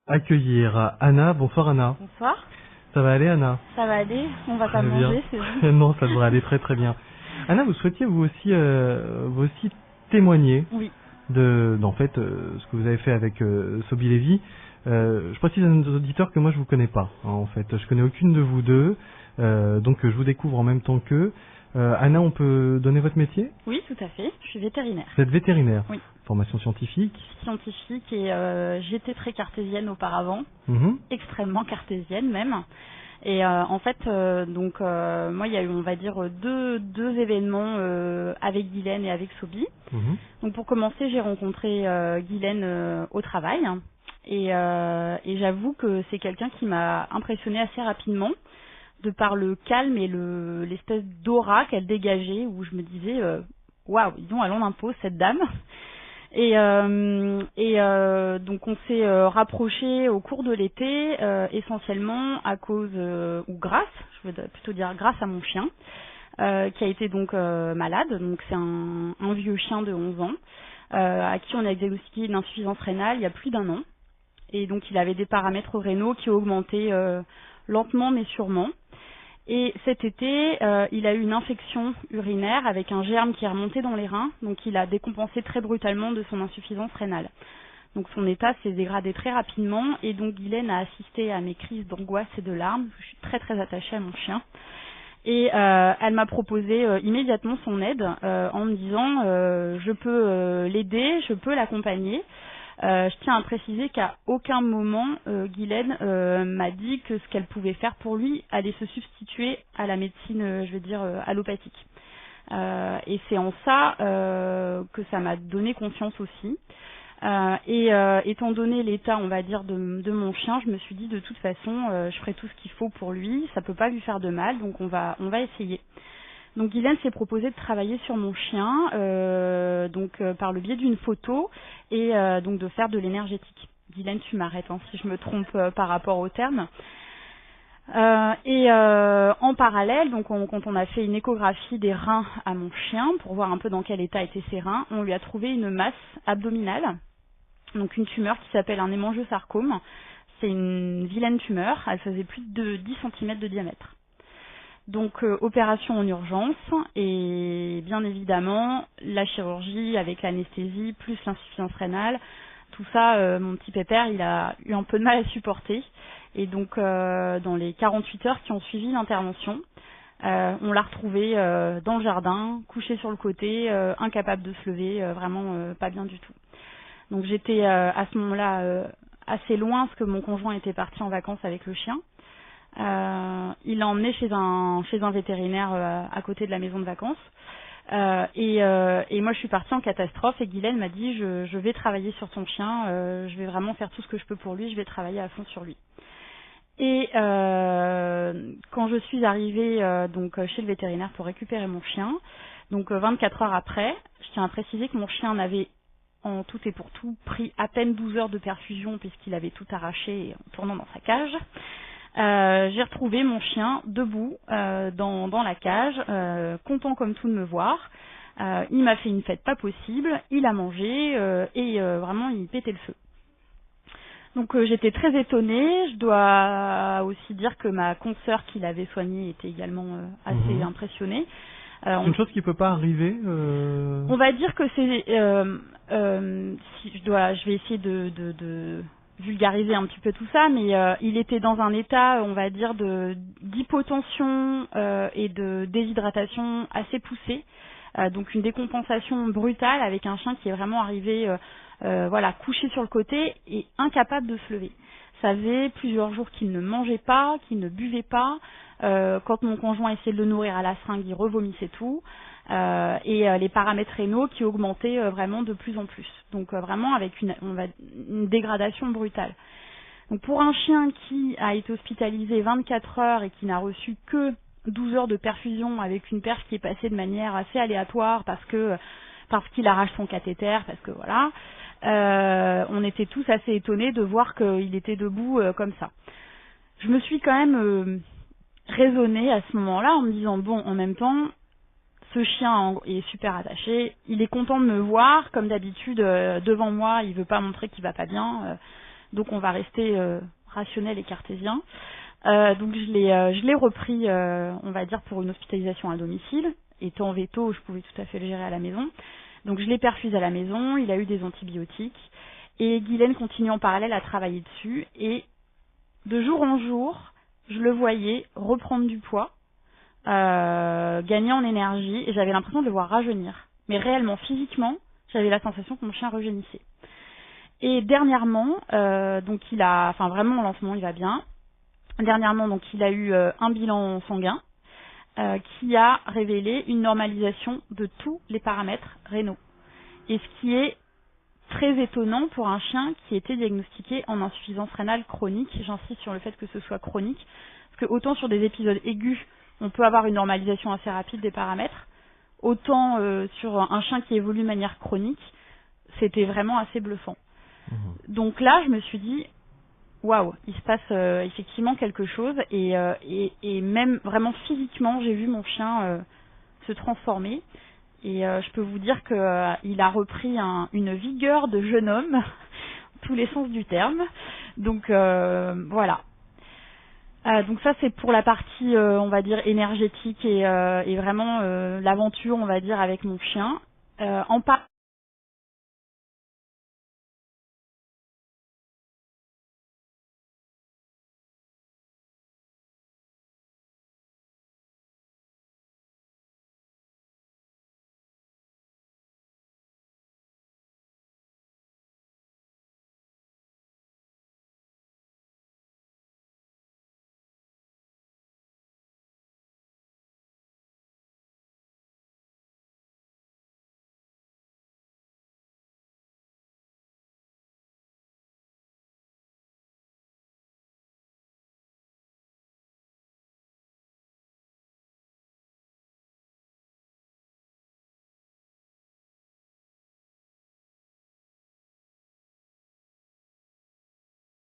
accueillir Anna. Bonsoir Anna. Bonsoir. Ça va aller Anna? Ça va aller, on va pas Très bien. manger, c'est bon. Non, ça devrait aller très très bien. Anna, vous souhaitiez vous aussi témoigner Oui. en fait, ce que vous avez fait avec Sobi Lévy. Je précise à nos auditeurs que moi je vous connais pas, hein, en fait. Je connais aucune de vous deux, donc je vous découvre en même temps qu'eux. Anna, on peut donner votre métier? Oui, tout à fait. Je suis vétérinaire. Vous êtes vétérinaire. Oui. Formation scientifique. Scientifique et j'étais très cartésienne auparavant, Mhm. extrêmement cartésienne même. Et en fait, moi, il y a eu, on va dire, deux événements avec Guylaine et avec Sobi. Mhm. Donc pour commencer, j'ai rencontré Guylaine au travail. Et j'avoue que c'est quelqu'un qui m'a impressionnée assez rapidement, de par le calme et l'espèce d'aura qu'elle dégageait, où je me disais, waouh, ils ont à l'en impose cette dame. Donc on s'est rapprochés au cours de l'été, essentiellement à cause, ou grâce, je veux plutôt dire grâce à mon chien, qui a été donc malade. Donc c'est un vieux chien de 11 ans, à qui on a diagnostiqué une insuffisance rénale il y a plus d'1 an. Et donc il avait des paramètres rénaux qui augmentaient lentement mais sûrement. Et cet été, il a eu une infection urinaire avec un germe qui est remonté dans les reins, donc il a décompensé très brutalement de son insuffisance rénale. Donc son état s'est dégradé très rapidement et donc Guylaine a assisté à mes crises d'angoisse et de larmes. Je suis très très attachée à mon chien. Et elle m'a proposé immédiatement son aide en me disant je peux l'aider, je peux l'accompagner. Je tiens à préciser qu'à aucun moment Guylaine m'a dit que ce qu'elle pouvait faire pour lui allait se substituer à la médecine, je veux dire, allopathique. Et c'est en ça que ça m'a donné confiance aussi. Étant donné l'état, on va dire, de mon chien, je me suis dit de toute façon, je ferai tout ce qu'il faut pour lui, ça peut pas lui faire de mal, donc on va essayer. Donc Guylaine s'est proposé de travailler sur mon chien, par le biais d'une photo et donc de faire de l'énergétique. Guylaine, tu m'arrêtes hein, si je me trompe par rapport au terme. En parallèle, quand on a fait une échographie des reins à mon chien pour voir un peu dans quel état étaient ses reins, on lui a trouvé une masse abdominale, donc une tumeur qui s'appelle un hémangiosarcome. C'est une vilaine tumeur, elle faisait plus de 10 cm de diamètre. Donc opération en urgence et bien évidemment la chirurgie avec l'anesthésie plus l'insuffisance rénale. Tout ça, mon petit pépère, il a eu un peu de mal à supporter. Et donc dans les 48 heures qui ont suivi l'intervention, on l'a retrouvé dans le jardin, couché sur le côté, incapable de se lever, vraiment pas bien du tout. Donc j'étais à ce moment-là assez loin parce que mon conjoint était parti en vacances avec le chien. Il l'a emmené chez un vétérinaire à côté de la maison de vacances. Et moi je suis partie en catastrophe et Guylaine m'a dit je vais travailler sur ton chien, je vais vraiment faire tout ce que je peux pour lui, je vais travailler à fond sur lui. Et quand je suis arrivée chez le vétérinaire pour récupérer mon chien, donc 24 heures après, je tiens à préciser que mon chien n'avait en tout et pour tout pris à peine 12 heures de perfusion puisqu'il avait tout arraché en tournant dans sa cage. J'ai retrouvé mon chien debout dans la cage, content comme tout de me voir. Il m'a fait une fête pas possible, il a mangé et vraiment il pétait le feu. Donc j'étais très étonnée. Je dois aussi dire que ma consoeur qui l'avait soigné était également assez impressionnée. C'est une chose qui peut pas arriver. On va dire que c'est je vais essayer de vulgariser un petit peu tout ça, mais il était dans un état, on va dire, d'hypotension et de déshydratation assez poussé, donc une décompensation brutale avec un chien qui est vraiment arrivé, couché sur le côté et incapable de se lever. Ça faisait plusieurs jours qu'il ne mangeait pas, qu'il ne buvait pas. Quand mon conjoint essayait de le nourrir à la seringue, il revomissait tout. Les paramètres rénaux qui augmentaient vraiment de plus en plus. Donc vraiment avec une dégradation brutale. Donc pour un chien qui a été hospitalisé 24 heures et qui n'a reçu que 12 heures de perfusion avec une perf qui est passée de manière assez aléatoire parce qu'il arrache son cathéter, parce que voilà, on était tous assez étonnés de voir qu'il était debout comme ça. Je me suis quand même raisonnée à ce moment-là en me disant bon, en même temps, ce chien est super attaché, il est content de me voir, comme d'habitude devant moi, il veut pas montrer qu'il va pas bien. Donc on va rester rationnel et cartésien. Donc je l'ai repris, on va dire, pour une hospitalisation à domicile. Étant veto, je pouvais tout à fait le gérer à la maison. Donc je l'ai perfusé à la maison, il a eu des antibiotiques. Et Guylaine continue en parallèle à travailler dessus. Et de jour en jour, je le voyais reprendre du poids, gagner en énergie. Et j'avais l'impression de le voir rajeunir. Mais réellement, physiquement, j'avais la sensation que mon chien rajeunissait. Et dernièrement, donc vraiment au lancement, il va bien. Dernièrement, donc il a eu un bilan sanguin qui a révélé une normalisation de tous les paramètres rénaux. Et ce qui est très étonnant pour un chien qui était diagnostiqué en insuffisance rénale chronique. J'insiste sur le fait que ce soit chronique, parce que autant sur des épisodes aigus, on peut avoir une normalisation assez rapide des paramètres, autant sur un chien qui évolue de manière chronique, c'était vraiment assez bluffant. Donc là, je me suis dit, waouh, il se passe effectivement quelque chose et même vraiment physiquement, j'ai vu mon chien se transformer et je peux vous dire que il a repris une vigueur de jeune homme, tous les sens du terme. Donc voilà. Donc ça c'est pour la partie on va dire énergétique et vraiment l'aventure on va dire avec mon chien. En parallèle